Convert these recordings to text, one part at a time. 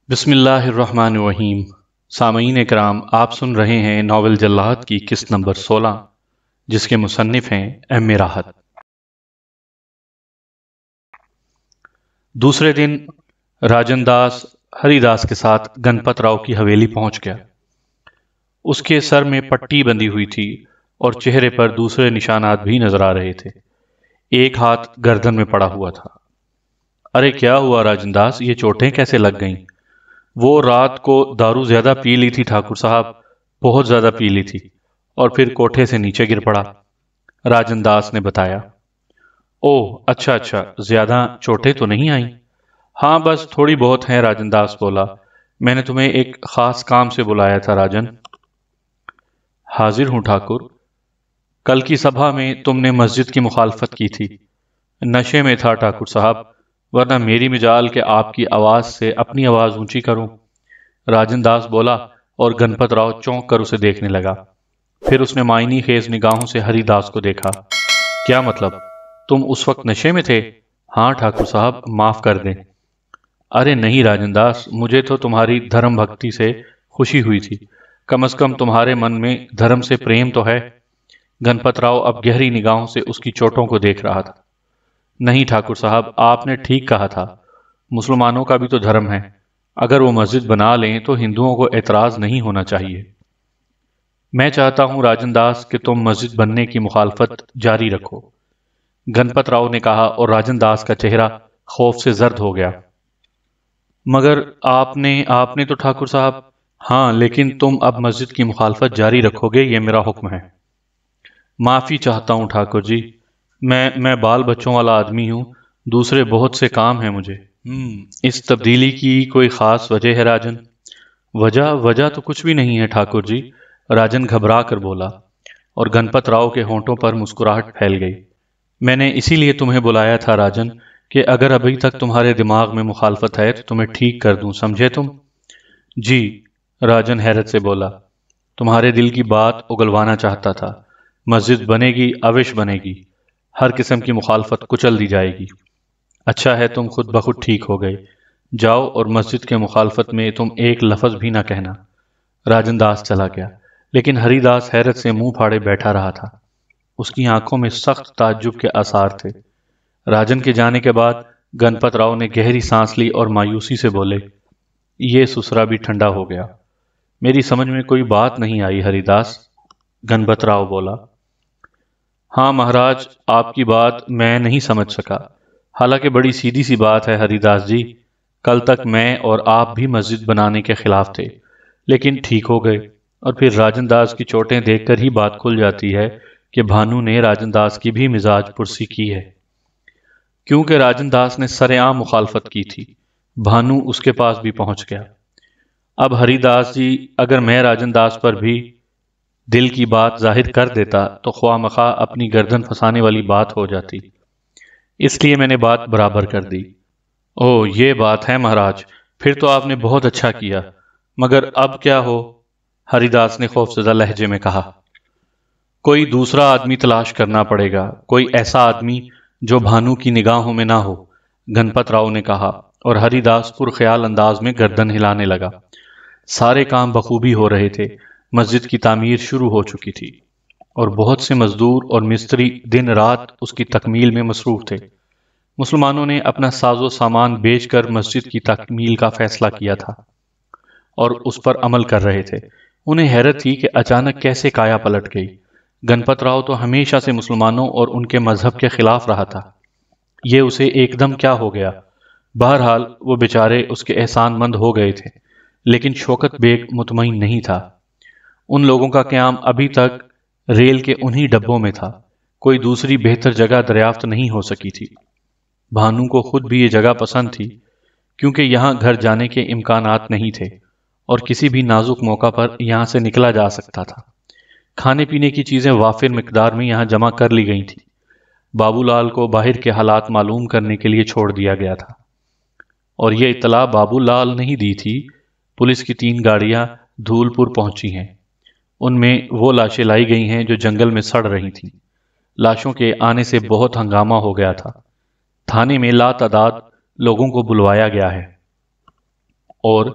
بسم اللہ الرحمن الرحیم۔ سامعین کرام، آپ سن رہے ہیں ناول جلاد کی قسط نمبر 16، جس کے مصنف ہیں ایم راحت۔ دوسرے دن راجن داس ہری داس کے ساتھ گنپت راؤ کی حویلی پہنچ گیا۔ اس کے سر میں پٹی بندھی ہوئی تھی اور چہرے پر دوسرے نشانات بھی نظر آ رہے تھے۔ ایک ہاتھ گردن میں پڑا ہوا تھا۔ ارے کیا ہوا راجن داس، یہ چوٹیں کیسے لگ گئیں؟ وہ رات کو دارو زیادہ پی لی تھی ٹھاکر صاحب، بہت زیادہ پی لی تھی، اور پھر کوٹھے سے نیچے گر پڑا، راجن داس نے بتایا۔ اوہ اچھا، زیادہ چوٹیں تو نہیں آئیں؟ ہاں بس تھوڑی بہت ہیں، راجن داس بولا۔ میں نے تمہیں ایک خاص کام سے بلایا تھا راجن۔ حاضر ہوں ٹھاکر۔ کل کی سبھا میں تم نے مسجد کی مخالفت کی تھی۔ نشے میں تھا ٹھاکر صاحب، ورنہ میری مجال کہ آپ کی آواز سے اپنی آواز اونچی کروں، راجن داس بولا، اور گنپت راؤ چونک کر اسے دیکھنے لگا۔ پھر اس نے معنی خیز نگاہوں سے ہری داس کو دیکھا۔ کیا مطلب؟ تم اس وقت نشے میں تھے؟ ہاں ٹھاکر صاحب، معاف کر دیں۔ ارے نہیں راجن داس، مجھے تو تمہاری دھرم بھکتی سے خوشی ہوئی تھی، کم از کم تمہارے من میں دھرم سے پریم تو ہے۔ گنپت راؤ اب گہری نگاہوں سے اس کی چوٹوں کو دیکھ رہا تھا۔ نہیں ٹھاکر صاحب، آپ نے ٹھیک کہا تھا، مسلمانوں کا بھی تو دھرم ہے۔ اگر وہ مسجد بنا لیں تو ہندوؤں کو اعتراض نہیں ہونا چاہیے۔ میں چاہتا ہوں راجن داس کہ تم مسجد بننے کی مخالفت جاری رکھو، گنپت راؤ نے کہا، اور راجن داس کا چہرہ خوف سے زرد ہو گیا۔ مگر آپ نے تو ٹھاکر صاحب۔ ہاں لیکن تم اب مسجد کی مخالفت جاری رکھو گے، یہ میرا حکم ہے۔ معافی چاہتا ہوں ٹھاکر جی، میں بال بچوں والا آدمی ہوں، دوسرے بہت سے کام ہیں مجھے۔ اس تبدیلی کی کوئی خاص وجہ ہے راجن؟ وجہ تو کچھ بھی نہیں ہے ٹھاکر جی، راجن گھبرا کر بولا، اور گنپت راؤ کے ہونٹوں پر مسکراہٹ پھیل گئی۔ میں نے اسی لیے تمہیں بلایا تھا راجن کہ اگر ابھی تک تمہارے دماغ میں مخالفت ہے تو تمہیں ٹھیک کر دوں، سمجھے تم؟ جی، راجن حیرت سے بولا، تمہارے دل کی بات اگلوانا چاہتا تھا۔ مسجد بنے گی، اوش بنے گی، ہر قسم کی مخالفت کچل دی جائے گی۔ اچھا ہے تم خود بخود ٹھیک ہو گئے، جاؤ اور مسجد کے مخالفت میں تم ایک لفظ بھی نہ کہنا۔ راجن داس چلا گیا، لیکن ہری داس حیرت سے منہ پھاڑے بیٹھا رہا تھا۔ اس کی آنکھوں میں سخت تعجب کے آثار تھے۔ راجن کے جانے کے بعد گنپت راؤ نے گہری سانس لی اور مایوسی سے بولے، یہ سسرا بھی ٹھنڈا ہو گیا۔ میری سمجھ میں کوئی بات نہیں آئی ہری داس، گنپت راؤ بولا۔ ہاں مہاراج، آپ کی بات میں نہیں سمجھ سکا، حالانکہ بڑی سیدھی سی بات ہے ہری داس جی۔ کل تک میں اور آپ بھی مسجد بنانے کے خلاف تھے، لیکن ٹھیک ہو گئے، اور پھر راجن داس کی چوٹیں دیکھ کر ہی بات کھل جاتی ہے کہ بھانو نے راجن داس کی بھی مزاج پرسی کی ہے، کیونکہ راجن داس نے سرعام مخالفت کی تھی۔ بھانو اس کے پاس بھی پہنچ گیا۔ اب ہری داس جی، اگر میں راجن داس پر بھی دل کی بات ظاہر کر دیتا تو خواہ مخواہ اپنی گردن پھنسانے والی بات ہو جاتی، اس لیے میں نے بات برابر کر دی۔ اوہ یہ بات ہے مہاراج، پھر تو آپ نے بہت اچھا کیا، مگر اب کیا ہو؟ ہری داس نے خوفزدہ لہجے میں کہا۔ کوئی دوسرا آدمی تلاش کرنا پڑے گا، کوئی ایسا آدمی جو بھانو کی نگاہوں میں نہ ہو، گنپت راؤ نے کہا، اور ہری داس پرخیال انداز میں گردن ہلانے لگا۔ سارے کام بخوبی ہو رہے تھے، مسجد کی تعمیر شروع ہو چکی تھی، اور بہت سے مزدور اور مستری دن رات اس کی تکمیل میں مصروف تھے۔ مسلمانوں نے اپنا ساز و سامان بیچ کر مسجد کی تکمیل کا فیصلہ کیا تھا اور اس پر عمل کر رہے تھے۔ انہیں حیرت تھی کہ اچانک کیسے کایا پلٹ گئی۔ گنپت راؤ تو ہمیشہ سے مسلمانوں اور ان کے مذہب کے خلاف رہا تھا، یہ اسے ایک دم کیا ہو گیا؟ بہرحال وہ بیچارے اس کے احسان مند ہو گئے تھے، لیکن شوکت بیگ مطمئن نہیں تھا۔ ان لوگوں کا قیام ابھی تک ریل کے انہی ڈبوں میں تھا، کوئی دوسری بہتر جگہ دریافت نہیں ہو سکی تھی۔ بھانو کو خود بھی یہ جگہ پسند تھی، کیونکہ یہاں گھر جانے کے امکانات نہیں تھے، اور کسی بھی نازک موقع پر یہاں سے نکلا جا سکتا تھا۔ کھانے پینے کی چیزیں وافر مقدار میں یہاں جمع کر لی گئی تھیں۔ بابو لال کو باہر کے حالات معلوم کرنے کے لیے چھوڑ دیا گیا تھا، اور یہ اطلاع بابو لال نہیں دی تھی۔ پولیس کی 3 گاڑیاں دھول پور پہنچی ہیں، ان میں وہ لاشیں لائی گئی ہیں جو جنگل میں سڑ رہی تھیں۔ لاشوں کے آنے سے بہت ہنگامہ ہو گیا تھا، تھانے میں لا تعداد لوگوں کو بلوایا گیا ہے۔ اور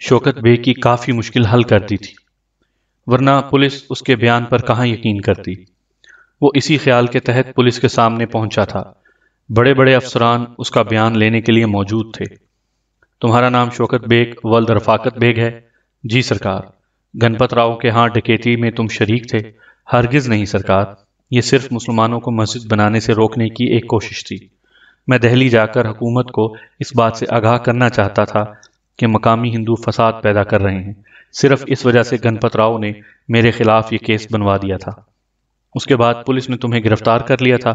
شوکت بیگ کی کافی مشکل حل کر دی تھی، ورنہ پولیس اس کے بیان پر کہاں یقین کرتی۔ وہ اسی خیال کے تحت پولیس کے سامنے پہنچا تھا۔ بڑے بڑے افسران اس کا بیان لینے کے لیے موجود تھے۔ تمہارا نام شوکت بیگ ولد رفاقت بیگ ہے؟ جی سرکار۔ گنپت راؤ کے ہاں ڈکیتی میں تم شریک تھے؟ ہرگز نہیں سرکار، یہ صرف مسلمانوں کو مسجد بنانے سے روکنے کی ایک کوشش تھی۔ میں دہلی جا کر حکومت کو اس بات سے آگاہ کرنا چاہتا تھا کہ مقامی ہندو فساد پیدا کر رہے ہیں۔ صرف اس وجہ سے گنپت راؤ نے میرے خلاف یہ کیس بنوا دیا تھا۔ اس کے بعد پولیس نے تمہیں گرفتار کر لیا تھا؟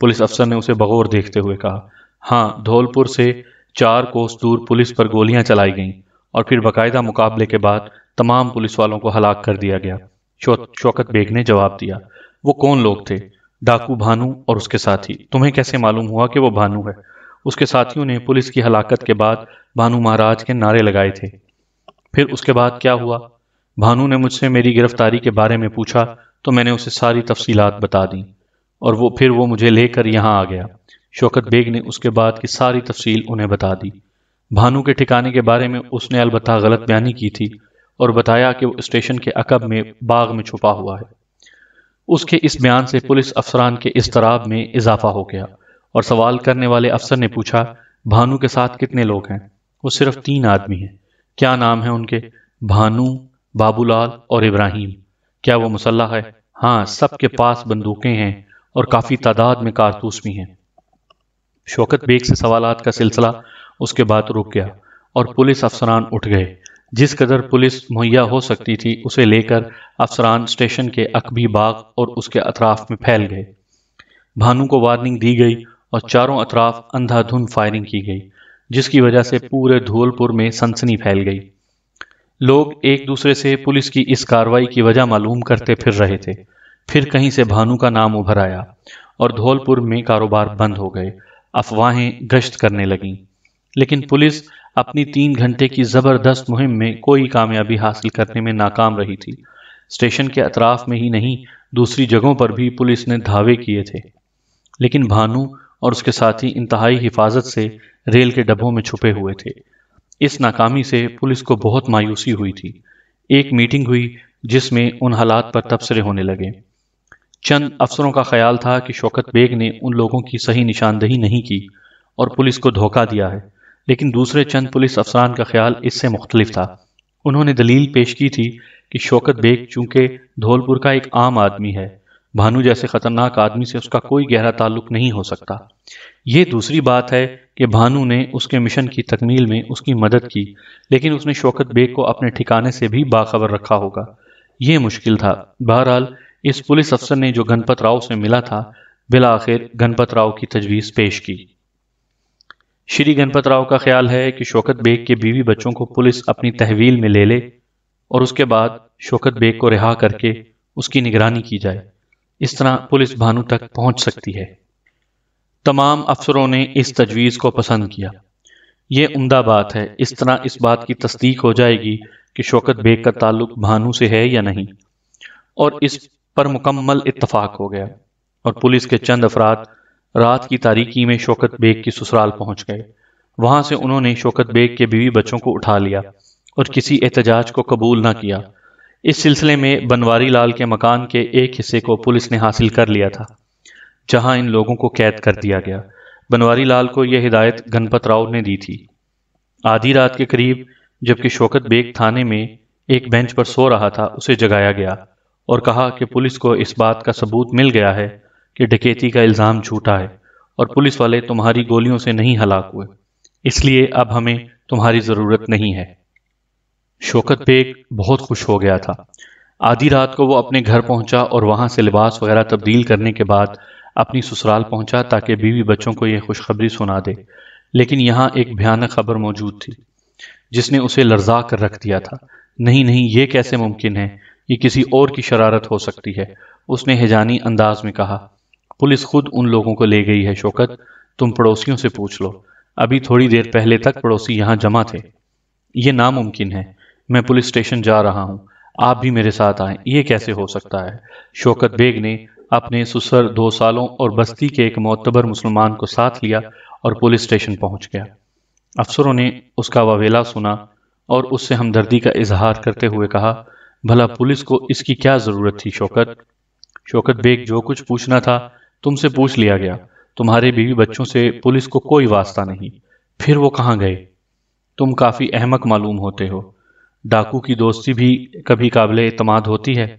پولیس افسر نے اسے بغور دیکھتے ہوئے کہا۔ ہاں، دھولپور سے 4 کوس دور پولیس پر گولیاں چلائی گئیں اور پھر باقاعدہ مقابلے کے بعد تمام پولیس والوں کو ہلاک کر دیا گیا، شوکت بیگ نے جواب دیا۔ وہ کون لوگ تھے؟ ڈاکو بھانو اور اس کے ساتھی۔ تمہیں کیسے معلوم ہوا کہ وہ بھانو ہے؟ اس کے ساتھیوں نے پولیس کی ہلاکت کے بعد بھانو مہاراج کے نعرے لگائے تھے۔ پھر اس کے بعد کیا ہوا؟ بھانو نے مجھ سے میری گرفتاری کے بارے میں پوچھا تو میں نے اسے ساری تفصیلات بتا دیں اور پھر وہ مجھے لے کر یہاں آ گیا۔ شوکت بیگ نے اس کے بعد کی ساری تفصیل انہیں بتا دی۔ بھانو کے ٹھکانے کے بارے میں اس نے البتہ غلط بیانی کی تھی اور بتایا کہ وہ اسٹیشن کے عقب میں باغ میں چھپا ہوا ہے۔ اس کے اس بیان سے پولیس افسران کے اضطراب میں اضافہ ہو گیا اور سوال کرنے والے افسر نے پوچھا، بھانو کے ساتھ کتنے لوگ ہیں؟ وہ صرف 3 آدمی ہیں۔ کیا نام ہے ان کے؟ بھانو، بابو لال اور ابراہیم۔ کیا وہ مسلح ہے؟ ہاں، سب کے پاس بندوقیں ہیں اور کافی تعداد میں کارتوس بھی ہیں۔ شوکت بیگ سے سوالات کا سلسلہ اس کے بعد رک گیا اور پولیس افسران اٹھ گئے۔ جس قدر پولیس مہیا ہو سکتی تھی اسے لے کر افسران اسٹیشن کے عقبی باغ اور اس کے اطراف میں پھیل گئے۔ بھانو کو وارننگ دی گئی اور چاروں اطراف اندھا دھند فائرنگ کی گئی، جس کی وجہ سے پورے دھولپور میں سنسنی پھیل گئی۔ لوگ ایک دوسرے سے پولیس کی اس کارروائی کی وجہ معلوم کرتے پھر رہے تھے۔ پھر کہیں سے بھانو کا نام ابھر آیا اور دھولپور میں کاروبار بند ہو گئے، افواہیں گشت کرنے لگیں۔ لیکن پولیس اپنی 3 گھنٹے کی زبردست مہم میں کوئی کامیابی حاصل کرنے میں ناکام رہی تھی۔ اسٹیشن کے اطراف میں ہی نہیں، دوسری جگہوں پر بھی پولیس نے دھاوے کیے تھے، لیکن بھانو اور اس کے ساتھی انتہائی حفاظت سے ریل کے ڈبوں میں چھپے ہوئے تھے۔ اس ناکامی سے پولیس کو بہت مایوسی ہوئی تھی۔ ایک میٹنگ ہوئی جس میں ان حالات پر تبصرے ہونے لگے۔ چند افسروں کا خیال تھا کہ شوکت بیگ نے ان لوگوں کی صحیح نشاندہی نہیں کی اور پولیس کو دھوکہ دیا ہے، لیکن دوسرے چند پولیس افسران کا خیال اس سے مختلف تھا۔ انہوں نے دلیل پیش کی تھی کہ شوکت بیگ چونکہ دھولپور کا ایک عام آدمی ہے، بھانو جیسے خطرناک آدمی سے اس کا کوئی گہرا تعلق نہیں ہو سکتا۔ یہ دوسری بات ہے کہ بھانو نے اس کے مشن کی تکمیل میں اس کی مدد کی، لیکن اس نے شوکت بیگ کو اپنے ٹھکانے سے بھی باخبر رکھا ہوگا۔ یہ مشکل تھا۔ بہرحال اس پولیس افسر نے جو گنپت راؤ سے ملا تھا، بالآخر گنپت راؤ کی تجویز پیش کی۔ شری گنپت راؤ کا خیال ہے کہ شوکت بیگ کے بیوی بچوں کو پولیس اپنی تحویل میں لے لے اور اس کے بعد شوکت بیگ کو رہا کر کے اس کی نگرانی کی جائے۔ اس طرح پولیس بھانو تک پہنچ سکتی ہے۔ تمام افسروں نے اس تجویز کو پسند کیا۔ یہ عمدہ بات ہے۔ اس طرح اس بات کی تصدیق ہو جائے گی کہ شوکت بیگ کا تعلق بھانو سے ہے یا نہیں، اور اس پر مکمل اتفاق ہو گیا، اور پولیس کے چند افراد رات کی تاریکی میں شوکت بیگ کی سسرال پہنچ گئے۔ وہاں سے انہوں نے شوکت بیگ کے بیوی بچوں کو اٹھا لیا اور کسی احتجاج کو قبول نہ کیا۔ اس سلسلے میں بنواری لال کے مکان کے ایک حصے کو پولیس نے حاصل کر لیا تھا، جہاں ان لوگوں کو قید کر دیا گیا۔ بنواری لال کو یہ ہدایت گنپت راؤ نے دی تھی۔ آدھی رات کے قریب جبکہ شوکت بیگ تھانے میں ایک بینچ پر سو رہا تھا، اسے جگایا گیا اور کہا کہ پولیس کو اس بات کا ثبوت مل گیا ہے کہ ڈکیتی کا الزام جھوٹا ہے اور پولیس والے تمہاری گولیوں سے نہیں ہلاک ہوئے، اس لیے اب ہمیں تمہاری ضرورت نہیں ہے۔ شوکت بیگ بہت خوش ہو گیا تھا۔ آدھی رات کو وہ اپنے گھر پہنچا اور وہاں سے لباس وغیرہ تبدیل کرنے کے بعد اپنی سسرال پہنچا تاکہ بیوی بچوں کو یہ خوشخبری سنا دے۔ لیکن یہاں ایک بھیانک خبر موجود تھی جس نے اسے لرزا کر رکھ دیا تھا۔ نہیں نہیں، یہ کیسے ممکن ہے؟ یہ کسی اور کی شرارت ہو سکتی ہے، اس نے ہیجانی انداز میں کہا۔ پولیس خود ان لوگوں کو لے گئی ہے شوکت، تم پڑوسیوں سے پوچھ لو۔ ابھی تھوڑی دیر پہلے تک پڑوسی یہاں جمع تھے۔ یہ ناممکن ہے، میں پولیس اسٹیشن جا رہا ہوں، آپ بھی میرے ساتھ آئیں۔ یہ کیسے ہو سکتا ہے؟ شوکت بیگ نے اپنے سسر 2 سالوں اور بستی کے ایک معتبر مسلمان کو ساتھ لیا اور پولیس اسٹیشن پہنچ گیا۔ افسروں نے اس کا واویلا سنا اور اس سے ہمدردی کا اظہار کرتے ہوئے کہا، بھلا پولیس کو اس کی کیا ضرورت تھی شوکت؟ شوکت بیگ، جو کچھ پوچھنا تھا تم سے پوچھ لیا گیا، تمہارے بیوی بچوں سے پولیس کو کوئی واسطہ نہیں، پھر وہ کہاں گئے؟ تم کافی احمق معلوم ہوتے ہو، ڈاکو کی دوستی بھی کبھی قابل اعتماد ہوتی ہے۔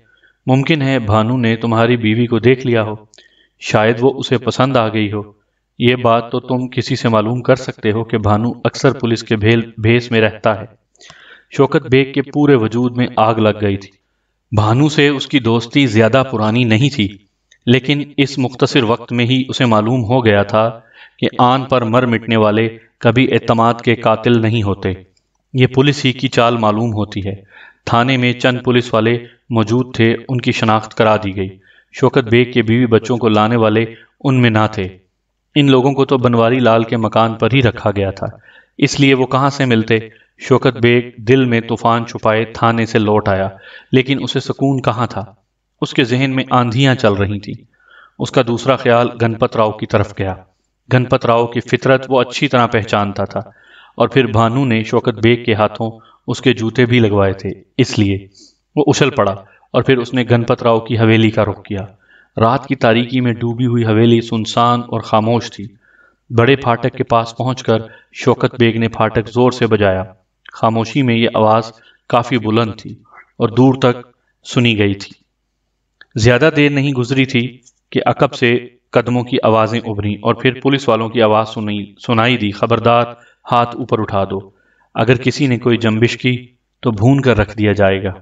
ممکن ہے بھانو نے تمہاری بیوی کو دیکھ لیا ہو، شاید وہ اسے پسند آ گئی ہو۔ یہ بات تو تم کسی سے معلوم کر سکتے ہو کہ بھانو اکثر پولیس کے بھیس میں رہتا ہے۔ شوکت بیگ کے پورے وجود میں آگ لگ گئی تھی۔ بھانو سے اس کی دوستی زیادہ پرانی نہیں تھی، لیکن اس مختصر وقت میں ہی اسے معلوم ہو گیا تھا کہ آن پر مر مٹنے والے کبھی اعتماد کے قاتل نہیں ہوتے۔ یہ پولیس ہی کی چال معلوم ہوتی ہے۔ تھانے میں چند پولیس والے موجود تھے، ان کی شناخت کرا دی گئی۔ شوکت بیگ کے بیوی بچوں کو لانے والے ان میں نہ تھے۔ ان لوگوں کو تو بنواری لال کے مکان پر ہی رکھا گیا تھا، اس لیے وہ کہاں سے ملتے؟ شوکت بیگ دل میں طوفان چھپائے تھانے سے لوٹ آیا، لیکن اسے سکون کہاں تھا؟ اس کے ذہن میں آندھیاں چل رہی تھیں۔ اس کا دوسرا خیال گنپت راؤ کی طرف گیا۔ گنپت راؤ کی فطرت وہ اچھی طرح پہچانتا تھا، اور پھر بھانو نے شوکت بیگ کے ہاتھوں اس کے جوتے بھی لگوائے تھے، اس لیے وہ اچھل پڑا اور پھر اس نے گنپت راؤ کی حویلی کا رخ کیا۔ رات کی تاریکی میں ڈوبی ہوئی حویلی سنسان اور خاموش تھی۔ بڑے پھاٹک کے پاس پہنچ کر شوکت بیگ نے پھاٹک زور سے بجایا۔ خاموشی میں یہ آواز کافی بلند تھی اور دور تک سنی گئی تھی۔ زیادہ دیر نہیں گزری تھی کہ عقب سے قدموں کی آوازیں ابھریں اور پھر پولیس والوں کی آواز سنائی دی، خبردار، ہاتھ اوپر اٹھا دو، اگر کسی نے کوئی جنبش کی تو بھون کر رکھ دیا جائے گا۔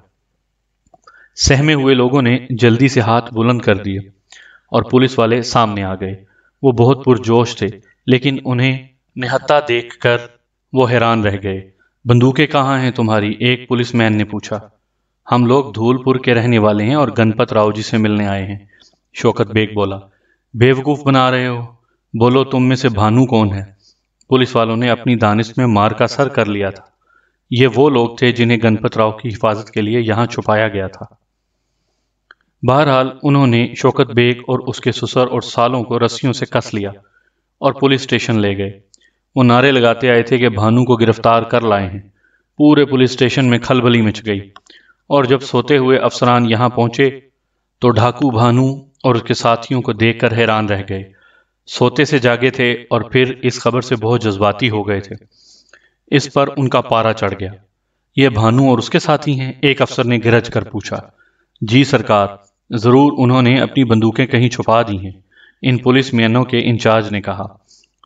سہمے ہوئے لوگوں نے جلدی سے ہاتھ بلند کر دیے اور پولیس والے سامنے آ گئے۔ وہ بہت پرجوش تھے، لیکن انہیں نہتہ دیکھ کر وہ حیران رہ گئے۔ بندوقیں کہاں ہیں تمہاری؟ ایک پولیس مین نے پوچھا۔ ہم لوگ دھول پور کے رہنے والے ہیں اور گنپت راؤ جی سے ملنے آئے ہیں، شوکت بیگ بولا۔ بیوقوف بنا رہے ہو، بولو تم میں سے بھانو کون ہے؟ پولیس والوں نے اپنی دانست میں مار کا سر کر لیا تھا۔ یہ وہ لوگ تھے جنہیں گنپت راؤ کی حفاظت کے لیے یہاں چھپایا گیا تھا۔ بہرحال انہوں نے شوکت بیگ اور اس کے سسر اور سالوں کو رسیوں سے کس لیا اور پولیس اسٹیشن لے گئے۔ وہ نعرے لگاتے آئے تھے کہ بھانو کو گرفتار کر لائے ہیں۔ پورے پولیس اسٹیشن میں کھلبلی مچ گئی، اور جب سوتے ہوئے افسران یہاں پہنچے تو ڈھاکو بھانو اور اس کے ساتھیوں کو دیکھ کر حیران رہ گئے۔ سوتے سے جاگے تھے اور پھر اس خبر سے بہت جذباتی ہو گئے تھے۔ اس پر ان کا پارا چڑھ گیا۔ یہ بھانو اور اس کے ساتھی ہیں؟ ایک افسر نے گرج کر پوچھا۔ جی سرکار، ضرور انہوں نے اپنی بندوقیں کہیں چھپا دی ہیں، ان پولیس مینوں کے انچارج نے کہا۔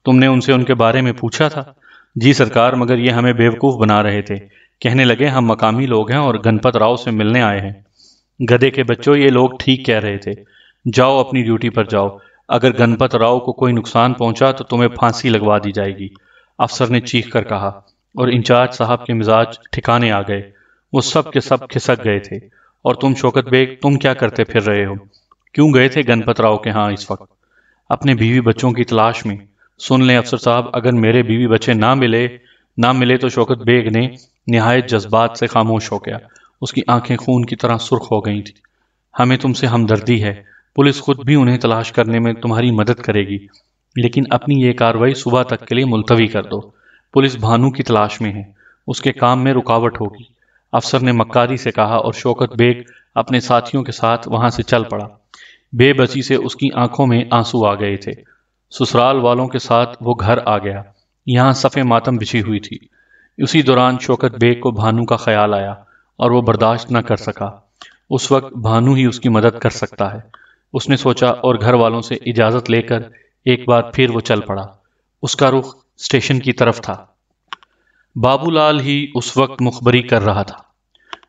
تم نے ان سے ان کے بارے میں پوچھا تھا؟ جی سرکار، مگر یہ ہمیں بیوقوف بنا رہے تھے، کہنے لگے ہم مقامی لوگ ہیں اور گنپت راؤ سے ملنے آئے ہیں۔ گدے کے بچوں، یہ لوگ ٹھیک کہہ رہے تھے، جاؤ اپنی ڈیوٹی پر جاؤ، اگر گنپت راؤ کو کوئی نقصان پہنچا تو تمہیں پھانسی لگوا دی جائے گی، افسر نے چیخ کر کہا، اور انچارج صاحب کے مزاج ٹھکانے آ گئے۔ وہ سب کے سب کھسک گئے تھے۔ اور تم شوکت بیگ، تم کیا کرتے پھر رہے ہو؟ کیوں گئے تھے گنپت راؤ کے ہاں اس وقت؟ اپنے بیوی بچوں کی تلاش میں۔ سن لیں افسر صاحب، اگر میرے بیوی بچے نہ ملے تو شوکت بیگ نے نہایت جذبات سے خاموش ہو گیا۔ اس کی آنکھیں خون کی طرح سرخ ہو گئی تھیں۔ ہمیں تم سے ہمدردی ہے، پولیس خود بھی انہیں تلاش کرنے میں تمہاری مدد کرے گی، لیکن اپنی یہ کارروائی صبح تک کے لیے ملتوی کر دو۔ پولیس بھانو کی تلاش میں ہے، اس کے کام میں رکاوٹ ہوگی، افسر نے مکاری سے کہا، اور شوکت بیگ اپنے ساتھیوں کے ساتھ وہاں سے چل پڑا۔ بے بسی سے اس کی آنکھوں میں آنسو آ گئے تھے۔ سسرال والوں کے ساتھ وہ گھر آ گیا۔ یہاں صف ماتم بچھی ہوئی تھی۔ اسی دوران شوکت بیگ کو بھانو کا خیال آیا اور وہ برداشت نہ کر سکا۔ اس وقت بھانو ہی اس کی مدد کر سکتا ہے، اس نے سوچا، اور گھر والوں سے اجازت لے کر ایک بار پھر وہ چل پڑا۔ اس کا رخ اسٹیشن کی طرف تھا۔ بابو لال ہی اس وقت مخبری کر رہا تھا۔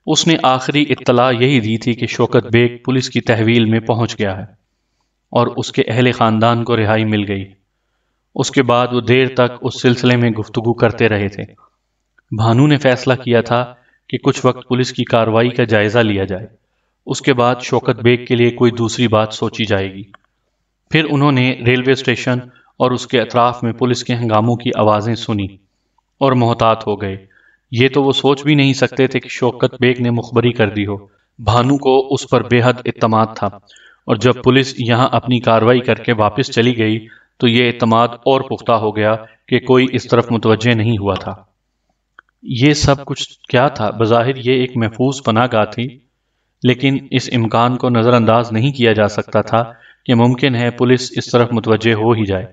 اس نے آخری اطلاع یہی دی تھی کہ شوکت بیگ پولیس کی تحویل میں پہنچ گیا ہے اور اس کے اہل خاندان کو رہائی مل گئی۔ اس کے بعد وہ دیر تک اس سلسلے میں گفتگو کرتے رہے تھے۔ بھانو نے فیصلہ کیا تھا کہ کچھ وقت پولیس کی کارروائی کا جائزہ لیا جائے، اس کے بعد شوکت بیگ کے لیے کوئی دوسری بات سوچی جائے گی۔ پھر انہوں نے ریلوے اسٹیشن اور اس کے اطراف میں پولیس کے ہنگاموں کی آوازیں سنی اور محتاط ہو گئے۔ یہ تو وہ سوچ بھی نہیں سکتے تھے کہ شوکت بیگ نے مخبری کر دی ہو۔ بھانو کو اس پر بے حد اعتماد تھا، اور جب پولیس یہاں اپنی کارروائی کر کے واپس چلی گئی تو یہ اعتماد اور پختہ ہو گیا کہ کوئی اس طرف متوجہ نہیں ہوا تھا۔ یہ سب کچھ کیا تھا؟ بظاہر یہ ایک محفوظ پناہ گاہ تھی، لیکن اس امکان کو نظر انداز نہیں کیا جا سکتا تھا کہ ممکن ہے پولیس اس طرف متوجہ ہو ہی جائے۔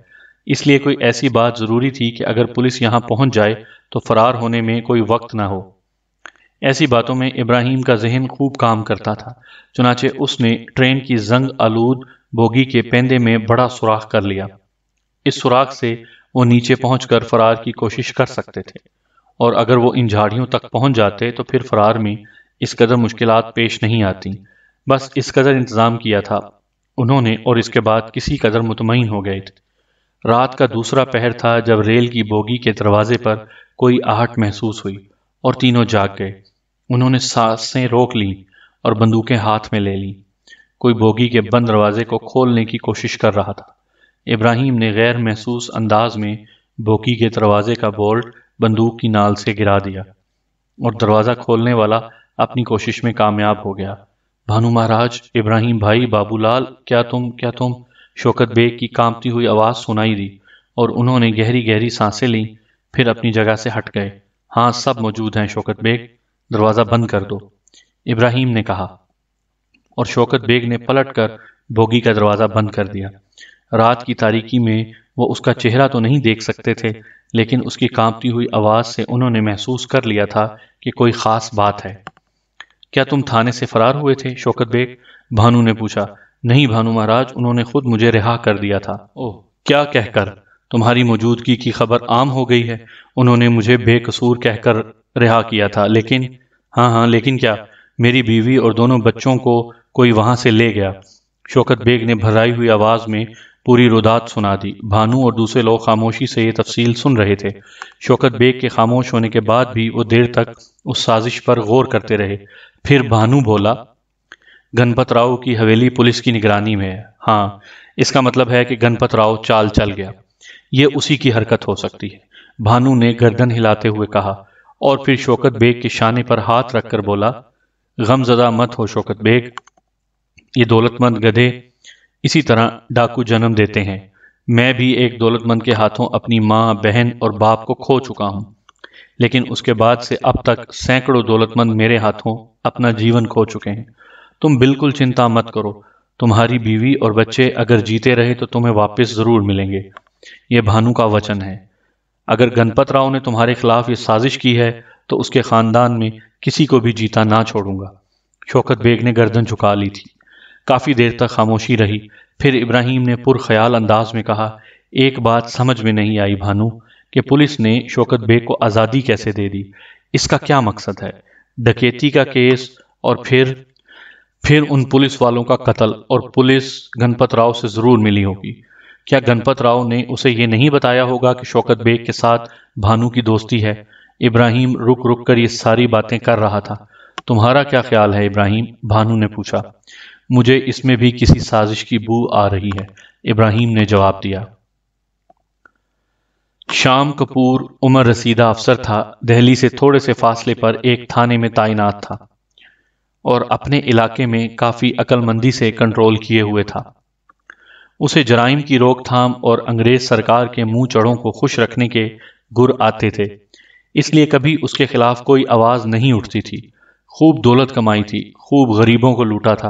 اس لیے کوئی ایسی بات ضروری تھی کہ اگر پولیس یہاں پہنچ جائے تو فرار ہونے میں کوئی وقت نہ ہو۔ ایسی باتوں میں ابراہیم کا ذہن خوب کام کرتا تھا، چنانچہ اس نے ٹرین کی زنگ آلود بوگی کے پیندے میں بڑا سوراخ کر لیا۔ اس سوراخ سے وہ نیچے پہنچ کر فرار کی کوشش کر سکتے تھے، اور اگر وہ ان جھاڑیوں تک پہنچ جاتے تو پھر فرار میں اس قدر مشکلات پیش نہیں آتی۔ بس اس قدر انتظام کیا تھا انہوں نے، اور اس کے بعد کسی قدر مطمئن ہو گئے تھے۔ رات کا دوسرا پہر تھا جب ریل کی بوگی کے دروازے پر کوئی آہٹ محسوس ہوئی اور تینوں جاگ گئے۔ انہوں نے سانسیں روک لیں اور بندوقیں ہاتھ میں لے لیں۔ کوئی بوگی کے بند دروازے کو کھولنے کی کوشش کر رہا تھا۔ ابراہیم نے غیر محسوس انداز میں بوگی کے دروازے کا بولٹ بندوق کی نال سے گرا دیا، اور دروازہ کھولنے والا اپنی کوشش میں کامیاب ہو گیا۔ بھانو مہاراج، ابراہیم بھائی، بابو لال، کیا تم شوکت بیگ کی کانپتی ہوئی آواز سنائی دی، اور انہوں نے گہری گہری سانسیں لیں، پھر اپنی جگہ سے ہٹ گئے۔ ہاں، سب موجود ہیں شوکت بیگ، دروازہ بند کر دو، ابراہیم نے کہا، اور شوکت بیگ نے پلٹ کر بوگی کا دروازہ بند کر دیا۔ رات کی تاریکی میں وہ اس کا چہرہ تو نہیں دیکھ سکتے تھے، لیکن اس کی کانپتی ہوئی آواز سے انہوں نے محسوس کر لیا تھا کہ کوئی خاص بات ہے۔ کیا تم تھانے سے فرار ہوئے تھے شوکت بیگ؟ بھانو نے پوچھا۔ نہیں بھانو مہاراج، انہوں نے خود مجھے رہا کر دیا تھا۔ اوہ، کیا کہہ کر؟ تمہاری موجودگی کی خبر عام ہو گئی ہے۔ انہوں نے مجھے بے قصور کہہ کر رہا کیا تھا، لیکن ہاں لیکن کیا؟ میری بیوی اور دونوں بچوں کو کوئی وہاں سے لے گیا۔ شوکت بیگ نے بھرائی ہوئی آواز میں پوری رودات سنا دی۔ بھانو اور دوسرے لوگ خاموشی سے یہ تفصیل سن رہے تھے۔ شوکت بیگ کے خاموش ہونے کے بعد بھی وہ دیر تک اس سازش پر غور کرتے رہے۔ پھر بھانو بولا، گنپت راؤ کی حویلی پولیس کی نگرانی میں ہے۔ ہاں، اس کا مطلب ہے کہ گنپت راؤ چال چل گیا۔ یہ اسی کی حرکت ہو سکتی ہے، بھانو نے گردن ہلاتے ہوئے کہا، اور پھر شوکت بیگ کے شانے پر ہاتھ رکھ کر بولا، غم زدہ مت ہو شوکت بیگ، یہ دولت مند گدھے اسی طرح ڈاکو جنم دیتے ہیں۔ میں بھی ایک دولت مند کے ہاتھوں اپنی ماں، بہن اور باپ کو کھو چکا ہوں، لیکن اس کے بعد سے اب تک سینکڑوں دولت مند میرے ہاتھوں اپنا جیون کھو چکے ہیں۔ تم بالکل چنتا مت کرو، تمہاری بیوی اور بچے اگر جیتے رہے تو تمہیں واپس ضرور ملیں گے، یہ بھانو کا وچن ہے۔ اگر گنپت راؤ نے تمہارے خلاف یہ سازش کی ہے تو اس کے خاندان میں کسی کو بھی جیتا نہ چھوڑوں گا۔ شوکت بیگ نے گردن جھکا لی تھی۔ کافی دیر تک خاموشی رہی، پھر ابراہیم نے پرخیال انداز میں کہا، ایک بات سمجھ میں نہیں آئی بھانو، کہ پولیس نے شوکت بیگ کو آزادی کیسے دے دی؟ اس کا کیا مقصد ہے؟ ڈکیتی کا کیس، اور پھر ان پولیس والوں کا قتل، اور پولیس گنپت راؤ سے ضرور ملی ہوگی۔ کیا گنپت راؤ نے اسے یہ نہیں بتایا ہوگا کہ شوکت بیگ کے ساتھ بھانو کی دوستی ہے؟ ابراہیم رک رک کر یہ ساری باتیں کر رہا تھا۔ تمہارا کیا خیال ہے ابراہیم؟ بھانو نے پوچھا۔ مجھے اس میں بھی کسی سازش کی بو آ رہی ہے، ابراہیم نے جواب دیا۔ شام کپور عمر رسیدہ افسر تھا، دہلی سے تھوڑے سے فاصلے پر ایک تھانے میں تعینات تھا، اور اپنے علاقے میں کافی عقل مندی سے کنٹرول کیے ہوئے تھا۔ اسے جرائم کی روک تھام اور انگریز سرکار کے منہ چڑوں کو خوش رکھنے کے گر آتے تھے، اس لیے کبھی اس کے خلاف کوئی آواز نہیں اٹھتی تھی۔ خوب دولت کمائی تھی، خوب غریبوں کو لوٹا تھا،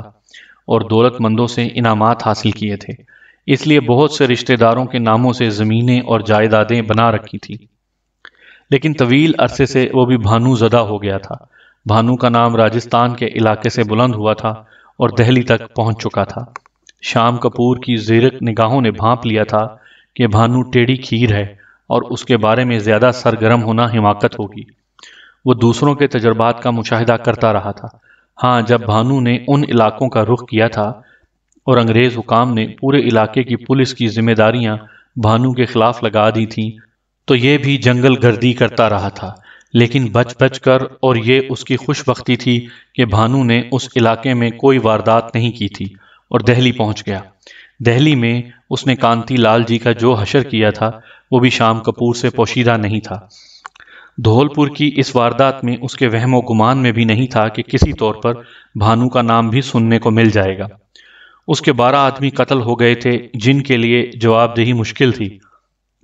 اور دولت مندوں سے انعامات حاصل کیے تھے، اس لیے بہت سے رشتہ داروں کے ناموں سے زمینیں اور جائیدادیں بنا رکھی تھی۔ لیکن طویل عرصے سے وہ بھی بھانو زدہ ہو گیا تھا۔ بھانو کا نام راجستھان کے علاقے سے بلند ہوا تھا اور دہلی تک پہنچ چکا تھا۔ شام کپور کی زیرک نگاہوں نے بھانپ لیا تھا کہ بھانو ٹیڑھی کھیر ہے، اور اس کے بارے میں زیادہ سرگرم ہونا حماقت ہوگی۔ وہ دوسروں کے تجربات کا مشاہدہ کرتا رہا تھا۔ ہاں، جب بھانو نے ان علاقوں کا رخ کیا تھا اور انگریز حکام نے پورے علاقے کی پولیس کی ذمہ داریاں بھانو کے خلاف لگا دی تھیں، تو یہ بھی جنگل گردی کرتا رہا تھا، لیکن بچ بچ کر، اور یہ اس کی خوش بختی تھی کہ بھانو نے اس علاقے میں کوئی واردات نہیں کی تھی اور دہلی پہنچ گیا۔ دہلی میں اس نے کانتی لال جی کا جو حشر کیا تھا وہ بھی شام کپور سے پوشیدہ نہیں تھا۔ دھولپور کی اس واردات میں اس کے وہم و گمان میں بھی نہیں تھا کہ کسی طور پر بھانو کا نام بھی سننے کو مل جائے گا۔ اس کے 12 آدمی قتل ہو گئے تھے، جن کے لیے جواب دہی مشکل تھی۔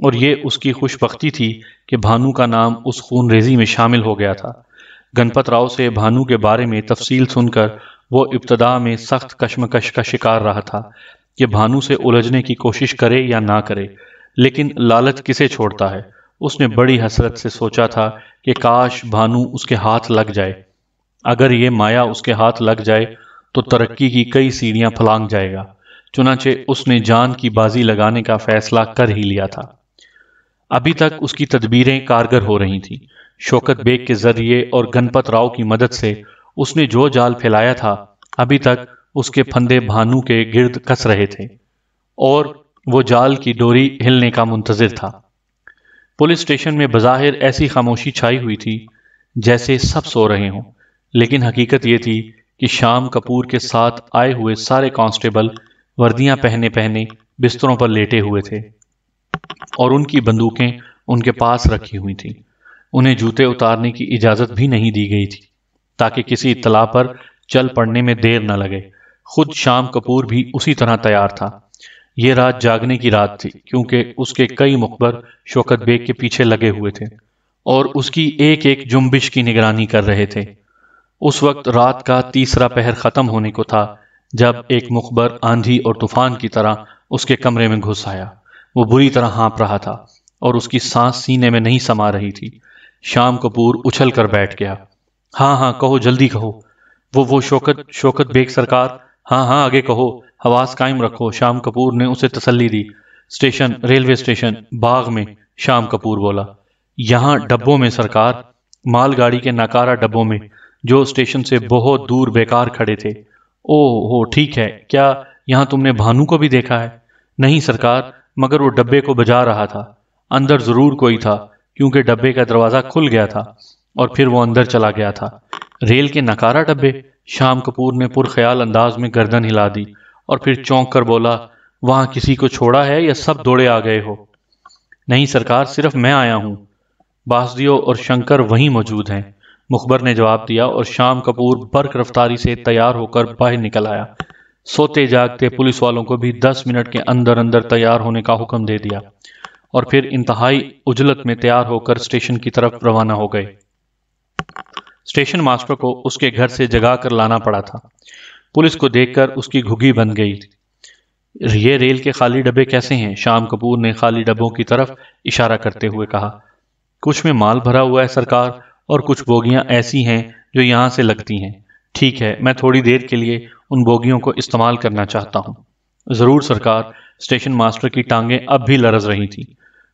اور یہ اس کی خوش بختی تھی کہ بھانو کا نام اس خون ریزی میں شامل ہو گیا تھا۔ گنپت راؤ سے بھانو کے بارے میں تفصیل سن کر وہ ابتدا میں سخت کشمکش کا شکار رہا تھا کہ بھانو سے الجھنے کی کوشش کرے یا نہ کرے، لیکن لالچ کسے چھوڑتا ہے۔ اس نے بڑی حسرت سے سوچا تھا کہ کاش بھانو اس کے ہاتھ لگ جائے۔ اگر یہ مایا اس کے ہاتھ لگ جائے تو ترقی کی کئی سیڑھیاں پھلانگ جائے گا۔ چنانچہ اس نے جان کی بازی لگانے کا فیصلہ کر ہی لیا تھا۔ ابھی تک اس کی تدبیریں کارگر ہو رہی تھیں۔ شوکت بیگ کے ذریعے اور گنپت راؤ کی مدد سے اس نے جو جال پھیلایا تھا، ابھی تک اس کے پھندے بھانو کے گرد کس رہے تھے اور وہ جال کی ڈوری ہلنے کا منتظر تھا۔ پولیس اسٹیشن میں بظاہر ایسی خاموشی چھائی ہوئی تھی جیسے سب سو رہے ہوں، لیکن حقیقت یہ تھی کہ شام کپور کے ساتھ آئے ہوئے سارے کانسٹیبل وردیاں پہنے بستروں پر لیٹے ہوئے تھے اور ان کی بندوقیں ان کے پاس رکھی ہوئی تھیں۔ انہیں جوتے اتارنے کی اجازت بھی نہیں دی گئی تھی تاکہ کسی اطلاع پر چل پڑنے میں دیر نہ لگے۔ خود شام کپور بھی اسی طرح تیار تھا۔ یہ رات جاگنے کی رات تھی کیونکہ اس کے کئی مخبر شوکت بیگ کے پیچھے لگے ہوئے تھے اور اس کی ایک ایک جنبش کی نگرانی کر رہے تھے۔ اس وقت رات کا تیسرا پہر ختم ہونے کو تھا جب ایک مخبر آندھی اور طوفان کی طرح اس کے کمرے میں گھس آیا۔ وہ بری طرح ہانپ رہا تھا اور اس کی سانس سینے میں نہیں سما رہی تھی۔ شام کپور اچھل کر بیٹھ گیا۔ ہاں کہو، جلدی کہو۔ وہ شوکت بیگ سرکار۔ ہاں آگے کہو، حواس قائم رکھو، شام کپور نے اسے تسلی دی۔ اسٹیشن، ریلوے اسٹیشن، باغ میں، شام کپور بولا۔ یہاں ڈبوں میں سرکار، مال گاڑی کے ناکارہ ڈبوں میں جو اسٹیشن سے بہت دور بیکار کھڑے تھے۔ اوہ ٹھیک ہے، کیا یہاں تم نے بھانو کو بھی دیکھا ہے؟ نہیں سرکار، مگر وہ ڈبے کو بجا رہا تھا۔ اندر ضرور کوئی تھا کیونکہ ڈبے کا دروازہ کھل گیا تھا اور پھر وہ اندر چلا گیا تھا۔ ریل کے ناکارہ ڈبے؟ شام کپور نے پرخیال انداز میں گردن ہلا دی اور پھر چونک کر بولا، وہاں کسی کو چھوڑا ہے یا سب دوڑے آ گئے ہو؟ نہیں سرکار، صرف میں آیا ہوں، باسدیو اور شنکر وہیں موجود ہیں، مخبر نے جواب دیا، اور شام کپور برق رفتاری سے تیار ہو کر باہر نکل آیا۔ سوتے جاگتے پولیس والوں کو بھی 10 منٹ کے اندر تیار ہونے کا حکم دے دیا اور پھر انتہائی عجلت میں تیار ہو کر اسٹیشن کی طرف روانہ ہو گئے۔ اسٹیشن ماسٹر کو اس کے گھر سے جگا کر لانا پڑا تھا۔ پولیس کو دیکھ کر اس کی گھگی بن گئی تھی۔ یہ ریل کے خالی ڈبے کیسے ہیں؟ شام کپور نے خالی ڈبوں کی طرف اشارہ کرتے ہوئے کہا۔ کچھ میں مال بھرا ہوا ہے سرکار، اور کچھ بوگیاں ایسی ہیں جو یہاں سے لگتی ہیں۔ ٹھیک ہے، میں تھوڑی دیر کے لیے ان بوگیوں کو استعمال کرنا چاہتا ہوں۔ ضرور سرکار۔ اسٹیشن ماسٹر کی ٹانگیں اب بھی لرز رہی تھیں۔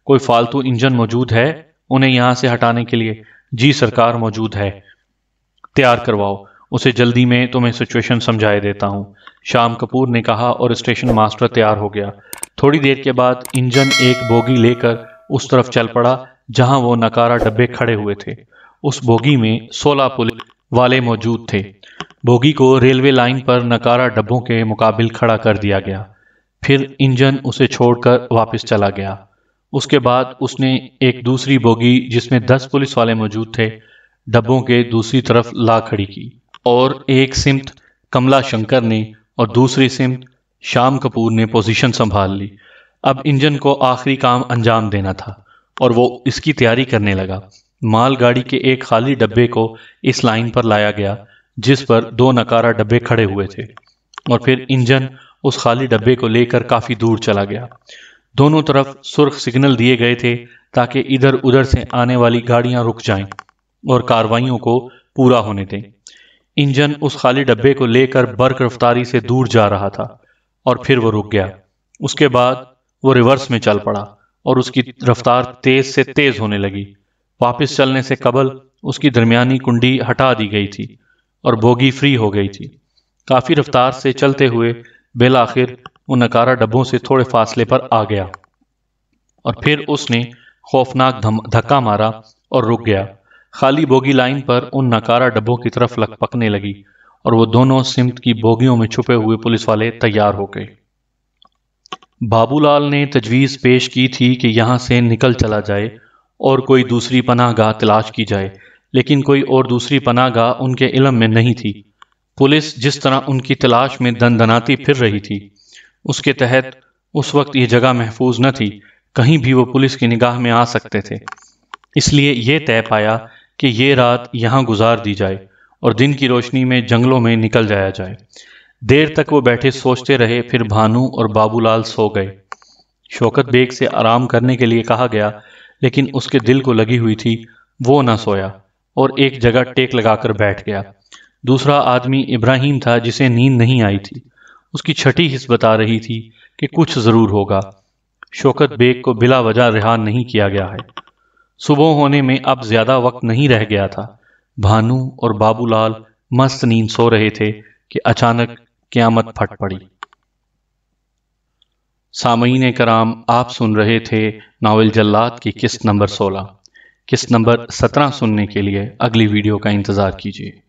کوئی فالتو انجن موجود ہے انہیں یہاں سے ہٹانے کے لیے؟ جی سرکار، موجود ہے۔ تیار کرواؤ اسے جلدی، میں تمہیں سچویشن سمجھائے دیتا ہوں، شام کپور نے کہا، اور اسٹیشن ماسٹر تیار ہو گیا۔ تھوڑی دیر کے بعد انجن ایک بوگی لے کر اس طرف چل پڑا جہاں وہ ناکارہ ڈبے کھڑے ہوئے تھے۔ اس بوگی میں 16 پولیس والے موجود تھے۔ بوگی کو ریلوے لائن پر ناکارہ ڈبوں کے مقابل کھڑا کر دیا گیا، پھر انجن اسے چھوڑ کر واپس چلا گیا۔ اس کے بعد اس نے ایک دوسری بوگی جس میں 10 پولیس والے موجود تھے ڈبوں کے دوسری طرف لا کھڑی کی، اور ایک سمت کملا شنکر نے اور دوسری سمت شام کپور نے پوزیشن سنبھال لی۔ اب انجن کو آخری کام انجام دینا تھا اور وہ اس کی تیاری کرنے لگا۔ مال گاڑی کے ایک خالی ڈبے کو اس لائن پر لایا گیا جس پر 2 ناکارہ ڈبے کھڑے ہوئے تھے، اور پھر انجن اس خالی ڈبے کو لے کر کافی دور چلا گیا۔ دونوں طرف سرخ سگنل دیے گئے تھے تاکہ ادھر ادھر سے آنے والی گاڑیاں رک جائیں اور کارروائیوں کو پورا ہونے دیں۔ انجن اس خالی ڈبے کو لے کر برق رفتاری سے دور جا رہا تھا اور پھر وہ رک گیا۔ اس کے بعد وہ ریورس میں چل پڑا اور اس کی رفتار تیز سے تیز ہونے لگی۔ واپس چلنے سے قبل اس کی درمیانی کنڈی ہٹا دی گئی تھی اور بوگی فری ہو گئی تھی۔ کافی رفتار سے چلتے ہوئے بالآخر وہ ناکارہ ڈبوں سے تھوڑے فاصلے پر آ گیا اور پھر اس نے خوفناک دھکا مارا اور رک گیا۔ خالی بوگی لائن پر ان ناکارہ ڈبوں کی طرف لپکنے لگی اور وہ دونوں سمت کی بوگیوں میں چھپے ہوئے پولیس والے تیار ہو گئے۔ بابو لال نے تجویز پیش کی تھی کہ یہاں سے نکل چلا جائے اور کوئی دوسری پناہ گاہ تلاش کی جائے، لیکن کوئی اور دوسری پناہ گاہ ان کے علم میں نہیں تھی۔ پولیس جس طرح ان کی تلاش میں دندناتی پھر رہی تھی، اس کے تحت اس وقت یہ جگہ محفوظ نہ تھی۔ کہیں بھی وہ پولیس کی نگاہ میں آ سکتے تھے، اس لیے یہ طے پایا کہ یہ رات یہاں گزار دی جائے اور دن کی روشنی میں جنگلوں میں نکل جایا جائے۔ دیر تک وہ بیٹھے سوچتے رہے، پھر بھانو اور بابو لال سو گئے۔ شوکت بیگ سے آرام کرنے کے لیے کہا گیا، لیکن اس کے دل کو لگی ہوئی تھی، وہ نہ سویا اور ایک جگہ ٹیک لگا کر بیٹھ گیا۔ دوسرا آدمی ابراہیم تھا، جسے نیند نہیں آئی تھی۔ اس کی چھٹی حس بتا رہی تھی کہ کچھ ضرور ہوگا۔ شوکت بیگ کو بلا وجہ رہا نہیں کیا گیا ہے۔ صبح ہونے میں اب زیادہ وقت نہیں رہ گیا تھا۔ بھانو اور بابو لال مست نیند سو رہے تھے کہ اچانک قیامت پھٹ پڑی۔ سامعین کرام، آپ سن رہے تھے ناول جلاد کی قسط نمبر 16۔ قسط نمبر 17 سننے کے لیے اگلی ویڈیو کا انتظار کیجیے۔